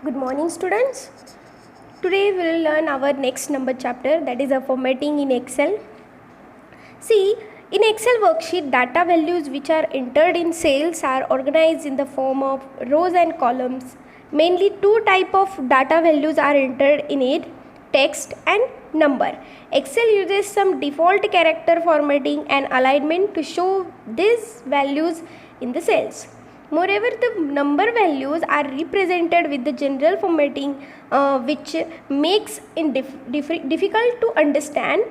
Good morning, students. Today we will learn our next number chapter, that is a formatting in Excel. See, in Excel worksheet, data values which are entered in cells are organized in the form of rows and columns. Mainly two type of data values are entered in it, text and number. Excel uses some default character formatting and alignment to show these values in the cells. Moreover, the number values are represented with the general formatting which makes it difficult to understand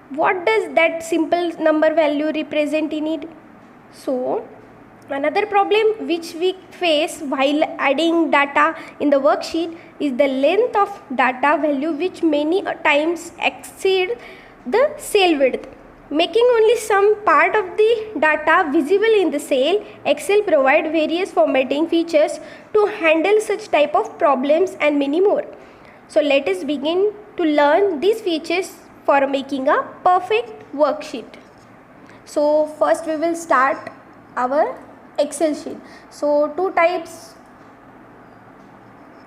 what does that simple number value represent in it. So another problem which we face while adding data in the worksheet is the length of data value, which many times exceed the cell width, making only some part of the data visible in the cell. Excel provide various formatting features to handle such type of problems and many more. So let us begin to learn these features for making a perfect worksheet. So first we will start our Excel sheet. So two types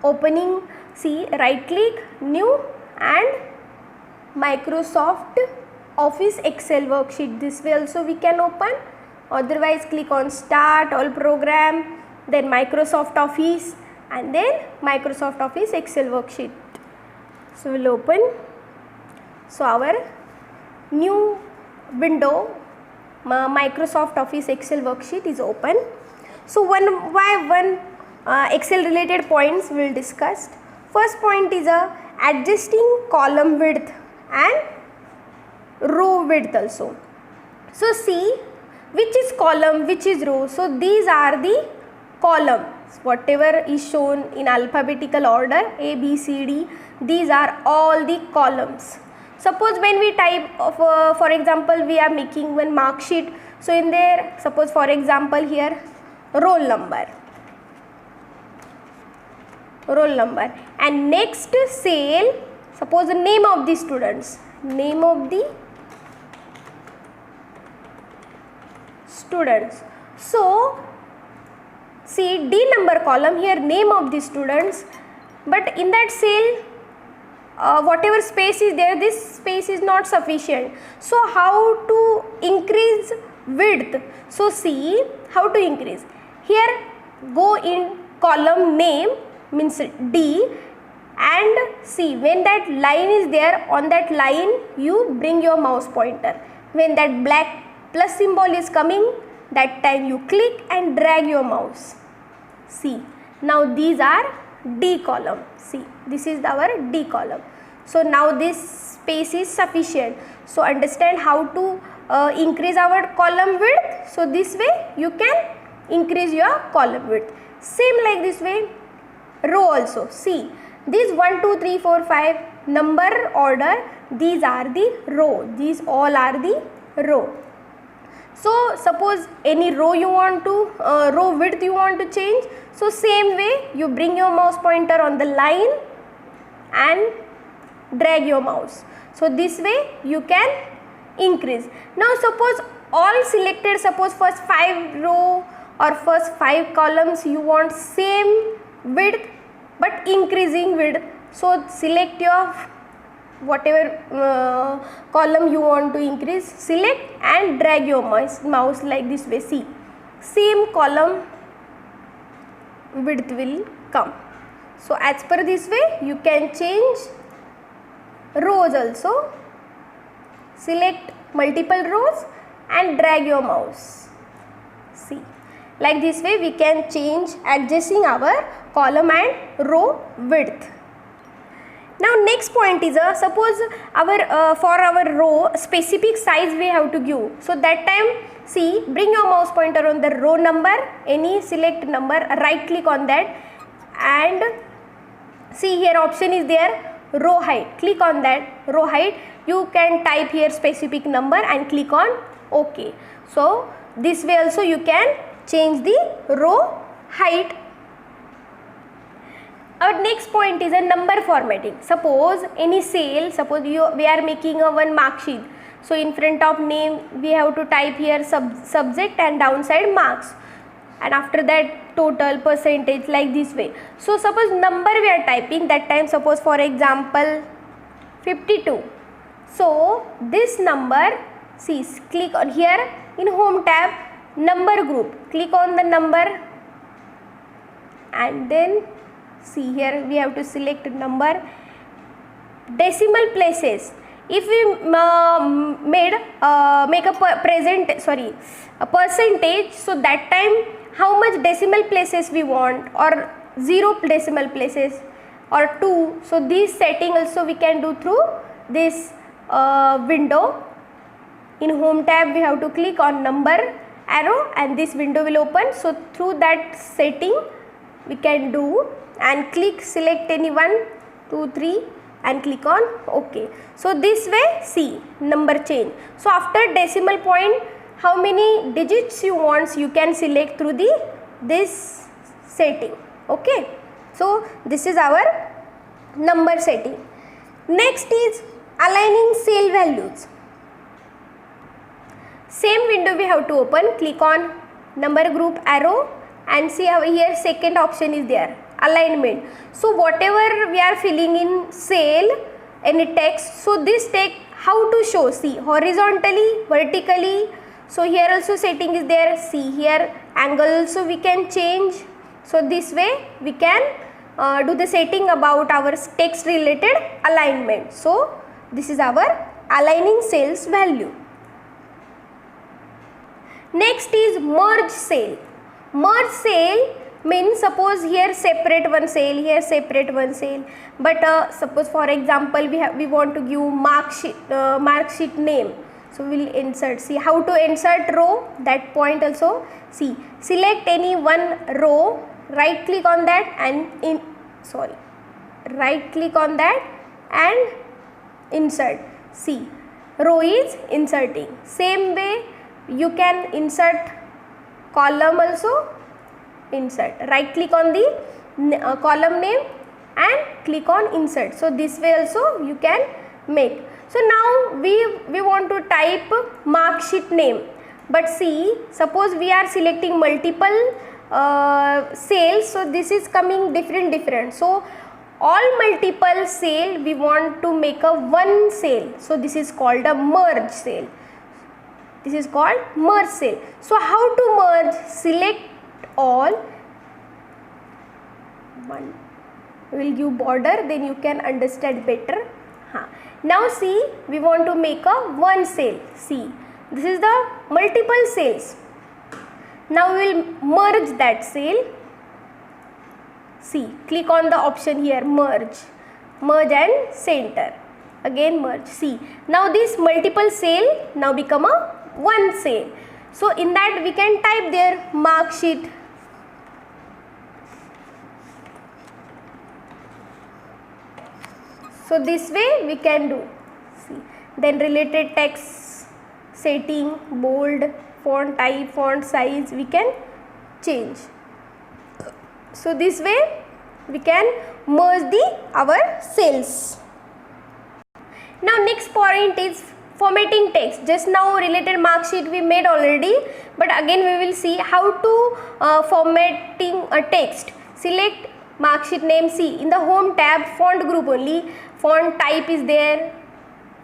opening, see, right click, new, and Microsoft Office Excel worksheet. This way also we can open, otherwise click on start, all program, then Microsoft Office, and then Microsoft Office Excel worksheet. So we'll open. So our new window, Microsoft Office Excel worksheet is open. So one by one Excel related points we will discuss. First point is adjusting column width and row width also. So see which is column, which is row. So these are the columns, whatever is shown in alphabetical order, A, B, C, D, these are all the columns. Suppose when we type for example we are making one mark sheet, so in there suppose for example here roll number, and next cell suppose the name of the students, so see D number column, here name of the students, but in that cell whatever space is there, this space is not sufficient. So how to increase width? So see how to increase. Here go in column name, means D, and see when that line is there, on that line you bring your mouse pointer. When that black plus symbol is coming, that time you click and drag your mouse. See, now these are D column. See, this is our D column. So now this space is sufficient. So understand how to increase our column width. So this way you can increase your column width. Same like this way row also. See, these 1, 2, 3, 4, 5 number order, these are the row. These all are the row. So suppose any row you want to, row width you want to change. So same way you bring your mouse pointer on the line and drag your mouse. So this way you can increase. Now suppose all selected, suppose first 5 row or first 5 columns you want same width but increasing width. So select your whatever column you want to increase, select and drag your mouse like this way. See, same column width will come. So as per this way you can change rows also. Select multiple rows and drag your mouse. See, like this way we can change, adjusting our column and row width. Now next point is suppose our for our row specific size we have to give. So that time see, bring your mouse pointer on the row number, any select number, right click on that, and see here option is there, row height. Click on that row height. You can type here specific number and click on OK. So this way also you can change the row height. Our next point is a number formatting. Suppose any cell, suppose we are making a one mark sheet. So in front of name we have to type here subject and downside marks. and after that total, percentage, like this way. So suppose number we are typing, that time suppose for example 52. So this number, see, click on here in home tab, number group, click on the number and then see here we have to select number. Decimal places, if we make a percentage, so that time how much decimal places we want, or 0 decimal places or 2. So this setting also we can do through this window. In home tab we have to click on number arrow and this window will open. So through that setting we can do and click select any 1, 2, 3 and click on OK. So this way see number change. So after decimal point, how many digits you want, you can select through this setting. Okay. So this is our number setting. Next is aligning cell values. Same window we have to open, click on number group arrow and see how here second option is there, alignment. So whatever we are filling in cell, any text, so this text how to show, see, horizontally, vertically. So here also setting is there, see here angle also we can change. So this way we can do the setting about our text related alignment. So this is our aligning cells value. Next is merge cell. Merge cell means suppose here separate one cell, here separate one cell, but suppose for example we want to give mark sheet name. So we will insert, see how to insert row, that point also, see, select any one row, right click on that and right click on that and insert. See, row is inserting. Same way you can insert column also, insert, right click on the column name and click on insert. So this way also you can make. So now we want to type mark sheet name, but see, suppose we are selecting multiple cells, so this is coming different. So all multiple cell we want to make a one cell, so this is called a merge cell. This is called merge cell. So how to merge? Select all, one, we will give border, then you can understand better. Now see, we want to make a one cell. See, this is the multiple cells. Now we will merge that cell. See, click on the option here, merge and center. Again merge. See, now this multiple cell now become a one cell. So in that we can type there mark sheet. So this way we can do. See, then related text setting, bold, font type, font size we can change. So this way we can merge our cells. Now next point is formatting text. Just now related mark sheet we made already, but again we will see how to formatting a text. Select mark sheet name, see in the home tab font group only, font type is there,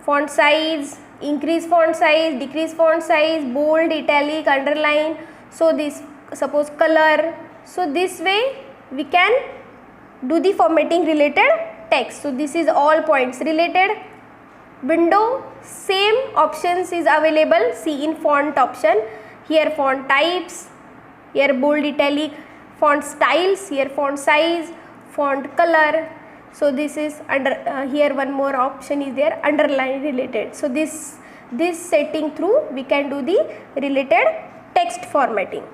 font size, increase font size, decrease font size, bold, italic, underline. So this suppose color. So this way we can do the formatting related text. So this is all points related. Window, same options is available. See in font option, here font types, here bold, italic, font styles, here font size, font color. So this is under here one more option is there, underline related. So this setting through we can do the related text formatting.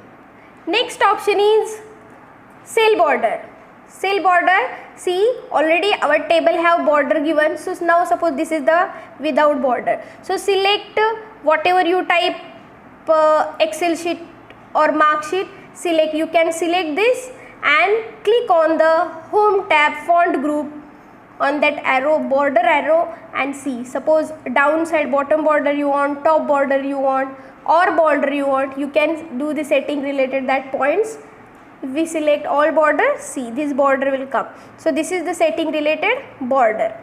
Next option is cell border. Cell border, see already our table have border given. So now suppose this is the without border. So select whatever you type Excel sheet or mark sheet, select, you can select this and click on the home tab font group, on that arrow, border arrow, and see, suppose downside bottom border you want, top border you want, or border you want, you can do the setting related that points. If we select all border, see this border will come. So this is the setting related border.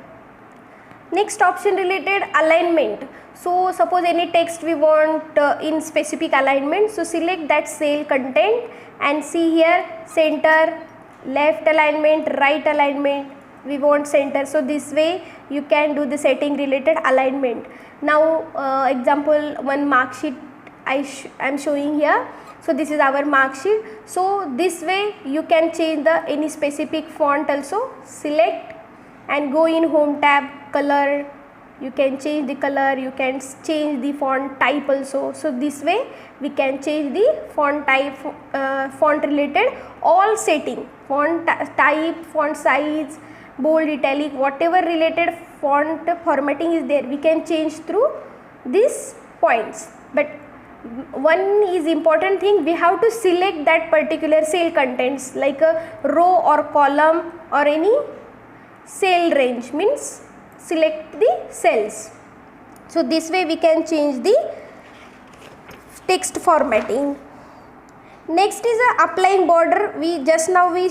Next option related alignment. So suppose any text we want in specific alignment, so select that cell content and see here center, left alignment, right alignment, we want center. So this way you can do the setting related alignment. Now example, one mark sheet I am showing here. So this is our mark sheet. So this way you can change the any specific font also. Select and go in home tab, color, you can change the color, you can change the font type also. So this way we can change the font type, font related all setting, font type, font size, bold, italic, whatever related font formatting is there, we can change through these points. But one is important thing, we have to select that particular cell contents like a row or column or any cell range, means select the cells. So this way we can change the text formatting. Next is a applying border. We just now we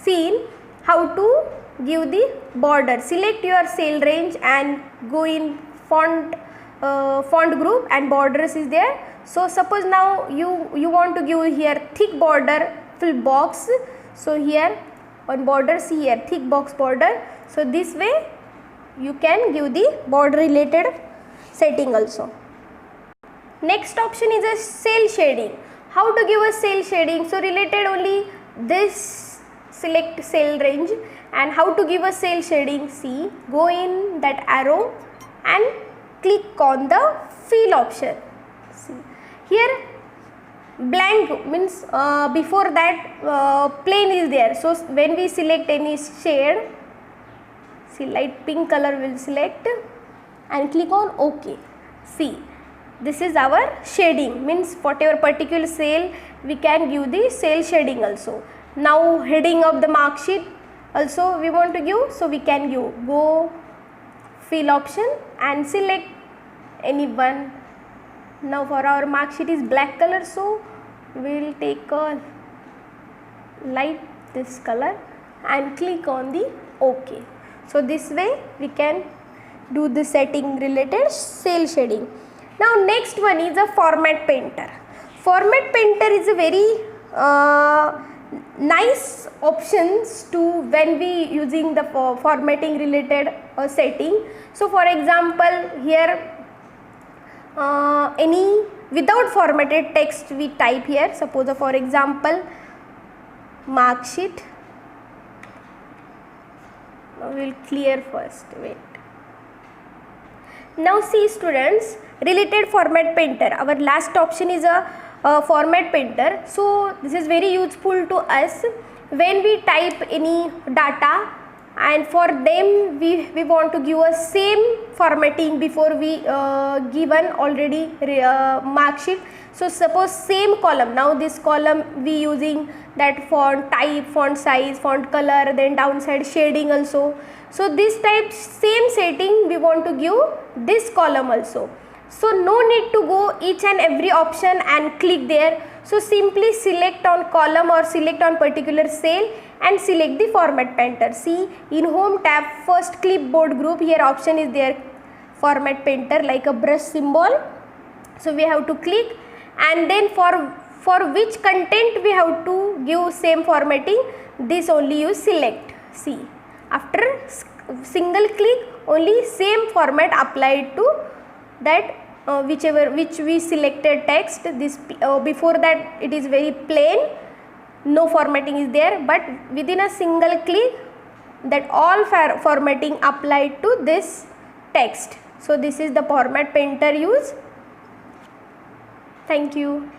seen how to give the border. Select your cell range and go in font group and borders is there. So suppose now you want to give here thick border full box. So here one border, see here thick box border. So this way you can give the border related setting also. Next option is a cell shading. How to give a cell shading? So related only this, select cell range and how to give a cell shading, see, go in that arrow and click on the fill option. See here blank means before that plain is there. So when we select any shade, see light pink color will select and click on OK. See, this is our shading, means whatever particular cell we can give the cell shading also. Now heading of the mark sheet also we want to give, so we can give, go fill option and select any one. Now for our mark sheet is black color, so we will take a light this color and click on the OK. So this way we can do the setting related cell shading. Now next one is a format painter. Format painter is a very nice options to when we using the formatting related setting. So for example here any without formatted text we type here, suppose for example mark sheet. We will clear first, wait. Now see students, related format painter, our last option is a format painter. So this is very useful to us when we type any data and for them we want to give a same formatting before we given already mark sheet. So suppose same column, now this column we using that font type, font size, font color, then downside shading also. So this type same setting we want to give this column also. So no need to go each and every option and click there. So simply select on column or select on particular cell and select the format painter. See in home tab first clipboard group, here option is there format painter like a brush symbol. So we have to click and then for which content we have to give same formatting, this only you select. See after single click only same format applied to that which we selected text. This before that it is very plain, no formatting is there, but within a single click that all formatting applied to this text. So this is the format painter use. Thank you.